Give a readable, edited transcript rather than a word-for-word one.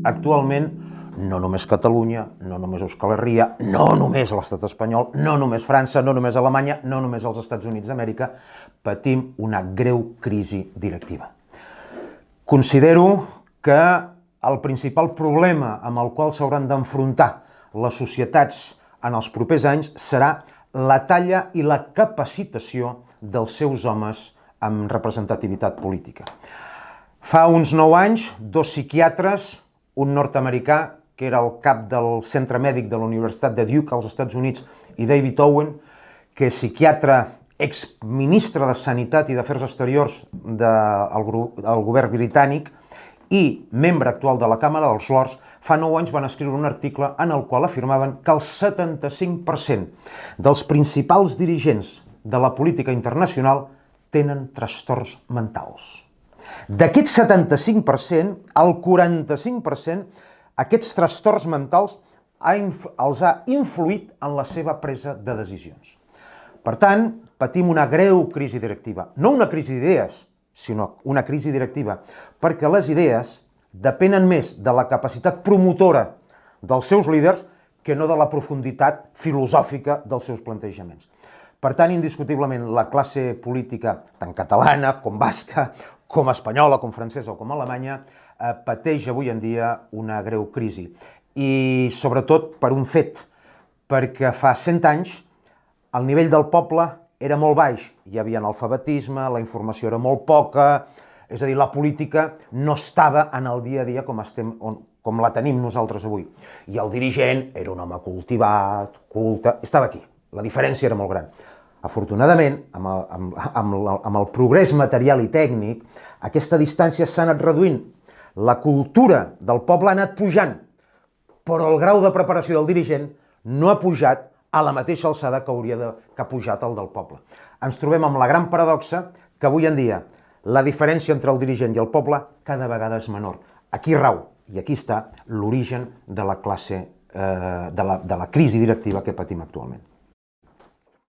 actualment no només Catalunya, no només Euskal Herria, no només l'estat espanyol, no només França, no només Alemanya, no només els Estats Units d'Amèrica, patim una greu crisi directiva. Considero que el principal problema amb el qual s'hauran d'enfrontar les societats en els propers anys serà la talla i la capacitació dels seus homes amb representativitat política. Fa uns 9 anys, 2 psiquiatres, un nord-americà, que era el cap del centre mèdic de la Universitat de Duke als Estats Units, i David Owen, que és psiquiatre, exministre de Sanitat i d'Afers Exteriors del govern britànic i membre actual de la Càmera dels Lords, fa 9 anys van escriure un article en el qual afirmaven que el 75% dels principals dirigents de la política internacional tenen trastorns mentals. D'aquest 75%, el 45% aquests trastorns mentals els ha influït en la seva presa de decisions. Per tant, patim una greu crisi directiva. No una crisi d'idees, sinó una crisi directiva, perquè les idees depenen més de la capacitat promotora dels seus líders que no de la profunditat filosòfica dels seus plantejaments. Per tant, indiscutiblement, la classe política, tant catalana com basca, com espanyola, com francesa o com alemanya, pateix avui en dia una greu crisi. I sobretot per un fet, perquè fa 100 anys el nivell del poble era molt baix. Hi havia analfabetisme, la informació era molt poca, és a dir, la política no estava en el dia a dia com la tenim nosaltres avui. I el dirigent era un home cultivat, culte, estava aquí. La diferència era molt gran. Afortunadament, amb el progrés material i tècnic, aquesta distància s'ha anat reduint. La cultura del poble ha anat pujant, però el grau de preparació del dirigent no ha pujat a la mateixa alçada que ha pujat el del poble. Ens trobem amb la gran paradoxa que avui en dia la diferència entre el dirigent i el poble cada vegada és menor. Aquí rau, i aquí està l'origen de la crisi directiva que patim actualment.